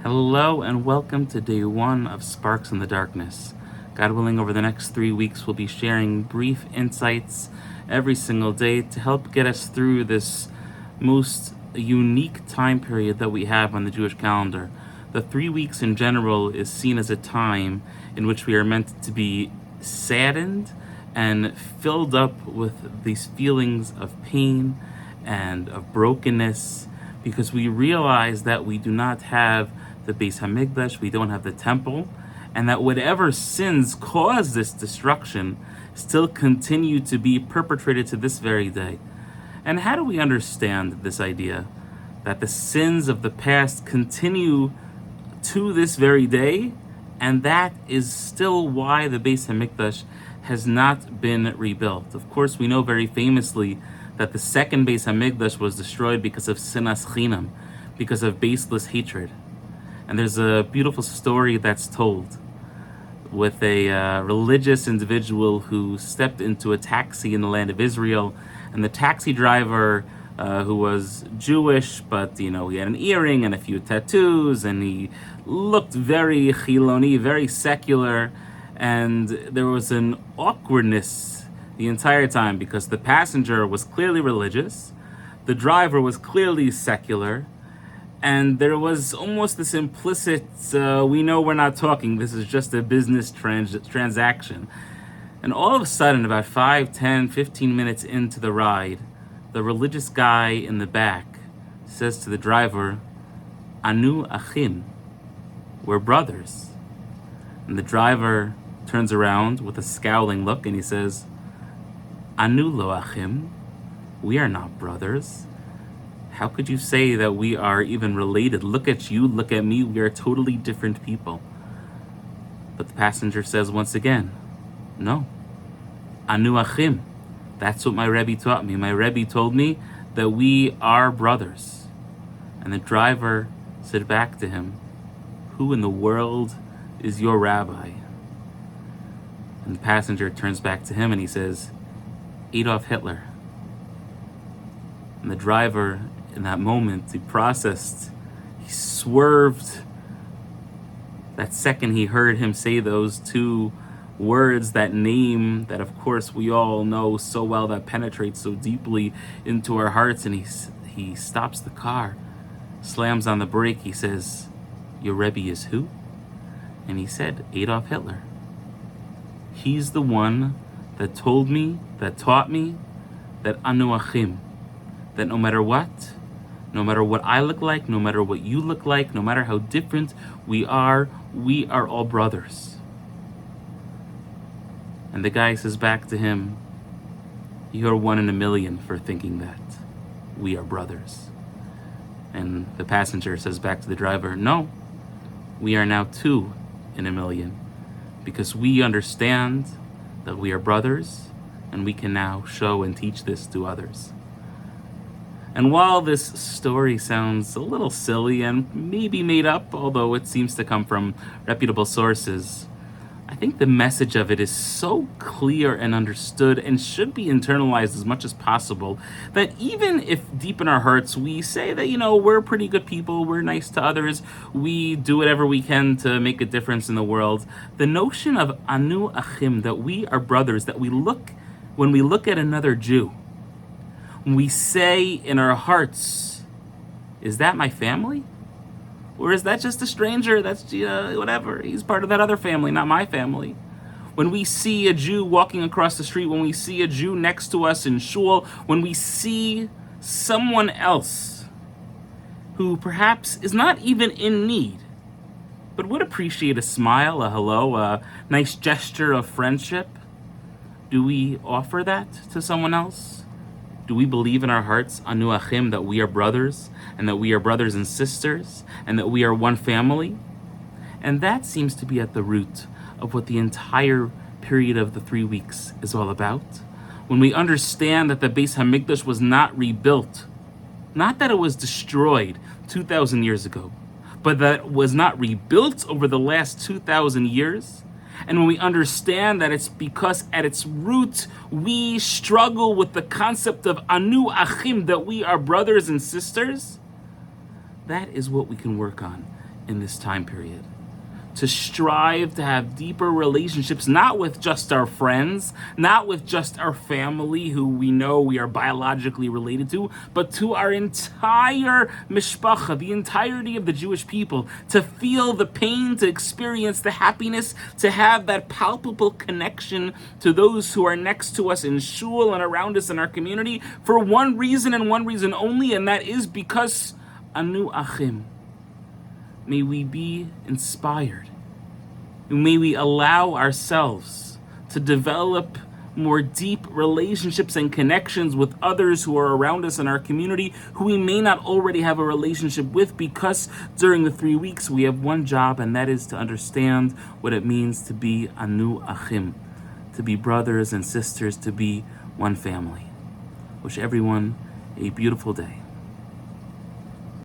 Hello and welcome to day one of Sparks in the Darkness. God willing, over the next 3 weeks, we'll be sharing brief insights every single day to help get us through this most unique time period that we have on the Jewish calendar. The 3 weeks in general is seen as a time in which we are meant to be saddened and filled up with these feelings of pain and of brokenness, because we realize that we do not have the Beis Hamikdash, we don't have the temple, and that whatever sins caused this destruction still continue to be perpetrated to this very day. And how do we understand this idea that the sins of the past continue to this very day, and that is still why the Beis Hamikdash has not been rebuilt? Of course, we know very famously that the second Beis Hamikdash was destroyed because of sinas chinam, because of baseless hatred. And there's a beautiful story that's told with a religious individual who stepped into a taxi in the land of Israel, and the taxi driver, who was Jewish, but he had an earring and a few tattoos, and he looked very chiloni, very secular, and there was an awkwardness the entire time because the passenger was clearly religious, the driver was clearly secular, and there was almost this implicit, we know we're not talking, this is just a business transaction. And all of a sudden, about 5, 10, 15 minutes into the ride, the religious guy in the back says to the driver, Anu Achim, we're brothers. And the driver turns around with a scowling look and he says, Anu lo Achim, we are not brothers. How could you say that we are even related? Look at you, look at me, we are totally different people. But the passenger says once again, no, Anu Achim. That's what my Rebbe taught me. My Rebbe told me that we are brothers. And the driver said back to him, who in the world is your rabbi? And the passenger turns back to him and he says, Adolf Hitler. And the driver, in that moment, he processed, he swerved. That second he heard him say those two words, that name that of course we all know so well, that penetrates so deeply into our hearts, and he stops the car, slams on the brake, he says, your Rebbe is who? And he said, Adolf Hitler. He's the one that told me, that taught me, that Anu Achim, that no matter what I look like, no matter what you look like, no matter how different we are all brothers. And the guy says back to him, you're 1 in a million for thinking that we are brothers. And the passenger says back to the driver, no, we are now 2 in a million, because we understand that we are brothers, and we can now show and teach this to others. And while this story sounds a little silly and maybe made up, although it seems to come from reputable sources, I think the message of it is so clear and understood and should be internalized as much as possible, that even if deep in our hearts we say that, we're pretty good people, we're nice to others, we do whatever we can to make a difference in the world, the notion of Anu Achim, that we are brothers, that when we look at another Jew, we say in our hearts, is that my family? Or is that just a stranger? That's, whatever. He's part of that other family, not my family. When we see a Jew walking across the street, when we see a Jew next to us in shul, when we see someone else who perhaps is not even in need, but would appreciate a smile, a hello, a nice gesture of friendship, do we offer that to someone else? Do we believe in our hearts, Anu Achim, that we are brothers, and that we are brothers and sisters, and that we are one family? And that seems to be at the root of what the entire period of the 3 weeks is all about. When we understand that the Beis Hamikdash was not rebuilt, not that it was destroyed 2,000 years ago, but that it was not rebuilt over the last 2,000 years, and when we understand that it's because at its root we struggle with the concept of Anu Achim, that we are brothers and sisters, that is what we can work on in this time period. To strive to have deeper relationships, not with just our friends, not with just our family who we know we are biologically related to, but to our entire mishpacha, the entirety of the Jewish people, to feel the pain, to experience the happiness, to have that palpable connection to those who are next to us in shul and around us in our community for one reason and one reason only, and that is because anu achim. May we be inspired. May we allow ourselves to develop more deep relationships and connections with others who are around us in our community who we may not already have a relationship with, because during the 3 weeks we have one job, and that is to understand what it means to be anu achim, to be brothers and sisters, to be one family. Wish everyone a beautiful day.